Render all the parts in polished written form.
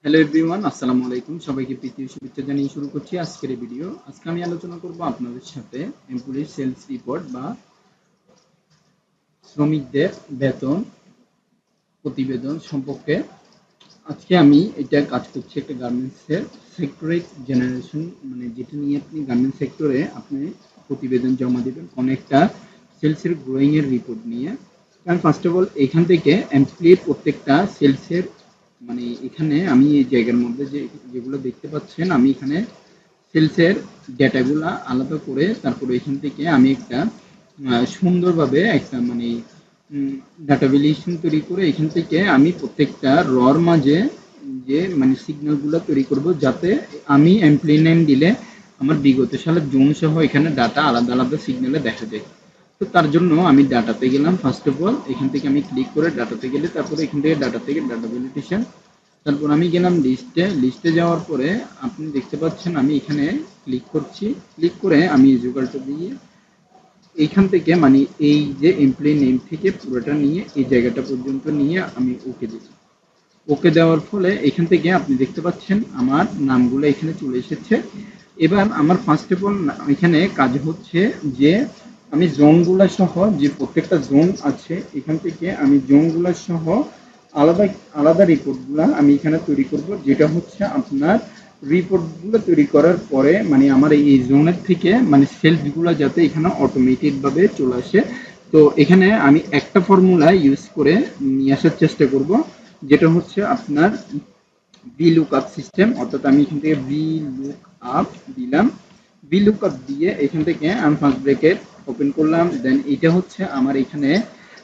Hello everyone, আসসালামু আলাইকুম। সবাইকে প্রীতি ও শুভেচ্ছা জানিয়ে শুরু করছি আজকের এই ভিডিও। আজকে আমি আলোচনা করব আপনাদের সাথে এমপ্লয়ি সেলস রিপোর্ট বা শ্রমিকদের বেতন প্রতিবেদন সম্পর্কে। আজকে আমি এটা কাজ করছি একটা গার্মেন্টসের সেক্টরে জেনারেশন, মানে যেটা নিয়ে আপনি গার্মেন্টস সেক্টরে আপনি প্রতিবেদন জমা দেবেন কোনো একটা সেলসের গ্রোয়িং এর রিপোর্ট নিয়ে। কারণ ফার্স্ট অফ অল এখান থেকে এমপ্লয়ির প্রত্যেকটা সেলসের, মানে এখানে আমি এই জায়গার মধ্যে যেগুলো দেখতে পাচ্ছেন, আমি এখানে সেলসের ডেটাগুলা আলাদা করে তারপরে এখান থেকে আমি একটা সুন্দরভাবে একটা মানে ডাটা ভ্যালিডেশন তৈরি করে এখান থেকে আমি প্রত্যেকটা রর মাঝে যে মানে সিগন্যালগুলো তৈরি করব, যাতে আমি এমপ্লয়ি নেম দিলে আমার বিগত সালের জুন সহ এখানে ডাটা আলাদা আলাদা সিগন্যালে দেখা যায়। তো তার জন্য আমি ডাটাতে গেলাম। ফার্স্ট অফ অল এখান থেকে আমি ক্লিক করে ডাটাতে গেলে তারপরে এখান থেকে ডাটা থেকে ডাটা ভ্যালিডেশন, তারপর আমি গেলাম লিস্টে যাওয়ার পরে আপনি দেখতে পাচ্ছেন আমি এখানে ক্লিক করছি। ক্লিক করে আমি ইজুকালটা দিয়ে এইখান থেকে মানে এই যে এমপ্লয়ি নেম থেকে পুরোটা নিয়ে এই জায়গাটা পর্যন্ত নিয়ে আমি ওকে দিচ্ছি। ওকে দেওয়ার ফলে এখান থেকে আপনি দেখতে পাচ্ছেন আমার নামগুলো এখানে চলে এসেছে। এবার আমার ফার্স্ট অফ অল এখানে কাজ হচ্ছে যে আমি জোনগুলো সহ, যে প্রত্যেকটা জোন আছে এখান থেকে আমি জোনগুলো সহ আলাদা আলাদা রিপোর্টগুলো আমি এখানে তৈরি করব, যেটা হচ্ছে আপনার রিপোর্টগুলো তৈরি করার পরে মানে আমার এই জোনের থেকে মানে সেলসগুলো যাতে এখানে অটোমেটেডভাবে চলে আসে। তো এখানে আমি একটা ফর্মুলা ইউজ করে নিয়ে আসার চেষ্টা করব, যেটা হচ্ছে আপনার ভি লুক আপ সিস্টেম। অর্থাৎ আমি এখান থেকে ভি লুক আপ দিলাম। ভি লুক আপ দিয়ে এখান থেকে আমি ফার্স্ট ব্রেকেট ওপেন করলাম। দেন এটা হচ্ছে আমার এখানে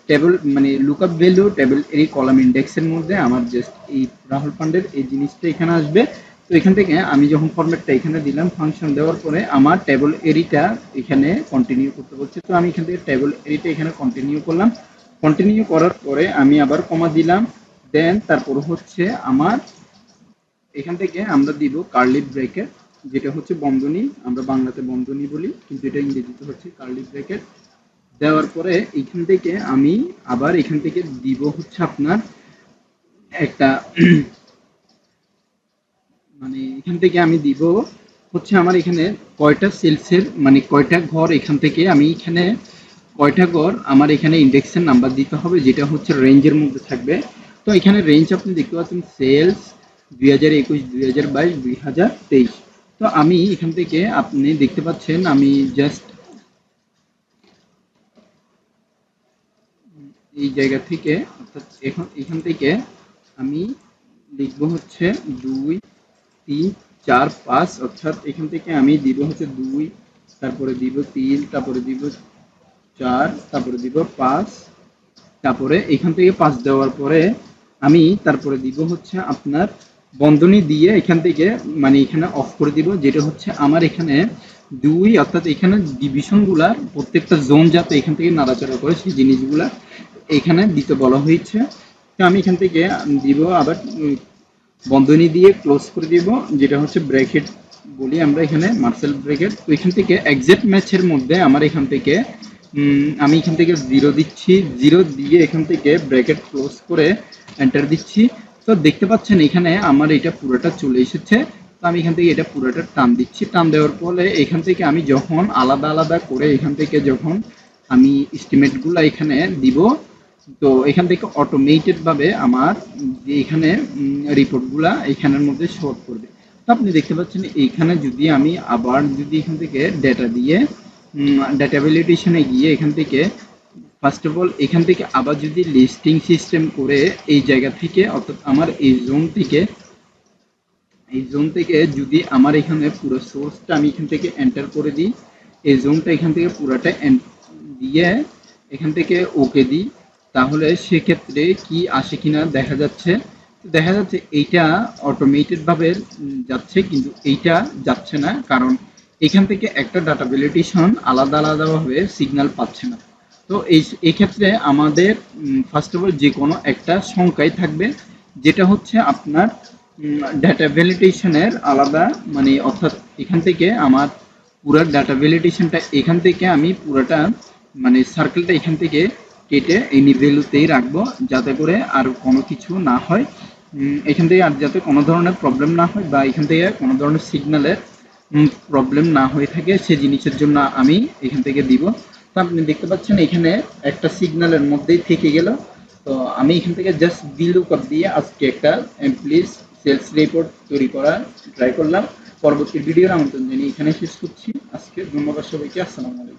টেবিল মানে লুক আপ ভ্যালু টেবিল এই কলাম ইন্ডেক্সের মধ্যে আমার জাস্ট এই রাহুল পান্ডের এই জিনিসটা এখানে আসবে। তো এখান থেকে আমি যখন ফরম্যাটটা এখানে দিলাম, ফাংশন দেওয়ার পরে আমার টেবিল এরিটা এখানে কন্টিনিউ করতে বলছে। তো আমি এখান থেকে টেবিল এরিটা এখানে কন্টিনিউ করলাম। কন্টিনিউ করার পরে আমি আবার কমা দিলাম। দেন তারপর হচ্ছে আমার এখান থেকে আমরা দিব কার্লি ব্র্যাকেট, যেটা হচ্ছে বন্ধনী, আমরা বাংলাতে বন্ধনী বলি কিন্তু এটা ইংরেজিতে হচ্ছে কার্লি ব্র্যাকেট। দেওয়ার পরে এখান থেকে আমি আবার এখান থেকে দিব হচ্ছে আপনার একটা মানে এখান থেকে আমি দিব হচ্ছে আমার এখানে কয়টা সেলসের মানে কয়টা ঘর, এখান থেকে আমি এখানে কয়টা ঘর আমার এখানে ইন্ডেক্সের নাম্বার দিতে হবে, যেটা হচ্ছে রেঞ্জের মধ্যে থাকবে। তো এখানে রেঞ্জ আপনি দেখতে পাচ্ছেন সেলস 2021, 2022, 2023। তো আমি এখান থেকে আপনি দেখতে পাচ্ছেন আমি জাস্ট এই জায়গা থেকে অর্থাৎ এখান থেকে আমি লিখব হচ্ছে 2, 3, 4, 5। অর্থাৎ এখান থেকে আমি দিব হচ্ছে 2, তারপরে দিব 3, তারপরে দিব 4, তারপরে দিব 5, তারপরে এখান থেকে 5 দেওয়ার পরে আমি তারপরে দিব হচ্ছে আপনার বন্ধনী দিয়ে এখান থেকে মানে এখানে অফ করে দিব, যেটা হচ্ছে আমার এখানে 2। অর্থাৎ এখানে ডিভিশনগুলা প্রত্যেকটা জোন যাতে এখান থেকে নাড়াচাড়া করে সেই জিনিসগুলা এখানে দিতে বলা হয়েছে। তো আমি এখান থেকে দিব আবার বন্ধনী দিয়ে ক্লোজ করে দিব, যেটা হচ্ছে ব্র্যাকেট বলি আমরা এখানে মার্সেল ব্র্যাকেট। তো এখান থেকে এক্সাক্ট ম্যাচের মধ্যে আমার এখান থেকে আমি এখান থেকে 0 দিচ্ছি। 0 দিয়ে এখান থেকে ব্র্যাকেট ক্লোজ করে এন্টার দিচ্ছি। তো দেখতে পাচ্ছেন এখানে আমার এটা পুরোটা চলে এসেছে। তো আমি এখান থেকে এটা পুরোটা টান দিচ্ছি। টান দেওয়ার ফলে এখান থেকে আমি যখন আলাদা আলাদা করে এখান থেকে যখন আমি এস্টিমেটগুলো এখানে দিব, তো এখান থেকে অটোমেটেড ভাবে আমার যে এখানে রিপোর্টগুলা এখানের মধ্যে শো করবে। তো আপনি দেখতে পাচ্ছেন এইখানে যদি আমি আবার যদি এখান থেকে ডেটা দিয়ে ডেটা ভ্যালিডেশনে গিয়ে এখান থেকে ফার্স্ট অফ অল এখান থেকে আবার যদি লিস্টিং সিস্টেম করে এই জায়গা থেকে অর্থাৎ আমার এই জোন থেকে যদি আমার এখানে পুরো সোর্সটা আমি এখান থেকে এন্টার করে দিই, এই জোনটা এখান থেকে পুরোটা দিয়ে এখান থেকে ওকে দিই, তাহলে সেক্ষেত্রে কি আসে কিনা দেখা যাচ্ছে এইটা অটোমেটেড ভাবে যাচ্ছে, কিন্তু এইটা যাচ্ছে না, কারণ এখান থেকে একটা ডাটা ভ্যালিডেশন আলাদা আলাদাভাবে সিগন্যাল পাচ্ছে না। তো এই ক্ষেত্রে আমাদের ফার্স্ট অফ অল যে কোনো একটা সংখ্যাই থাকবে, যেটা হচ্ছে আপনার ডাটা ভ্যালিডেশনের আলাদা, মানে অর্থাৎ এখান থেকে আমার পুরো ডাটা ভ্যালিডেশনটা এখান থেকে আমি পুরোটা মানে সার্কেলটা এখান থেকে কেটে এই ভ্যালুতেই রাখবো, যাতে করে আর কোনো কিছু না হয়। এখান থেকে আর যাতে কোনো ধরনের প্রবলেম না হয় বা এখান থেকে কোনো ধরনের সিগন্যালের প্রবলেম না হয়ে থাকে সে জিনিসের জন্য আমি এখান থেকে দিব। তো আপনি দেখতে পাচ্ছেন এখানে একটা সিগন্যালের মধ্যেই থেকে গেল। তো আমি এখান থেকে জাস্ট VLOOKUP দিয়ে আজকে একটা প্লিজ সেলস রিপোর্ট তৈরি করার ট্রাই করলাম। পরবর্তী ভিডিওর আমন্ত্রণ জানিয়ে এখানে শেষ করছি আজকে। ধন্যবাদ সবাইকে। আসসালামু আলাইকুম।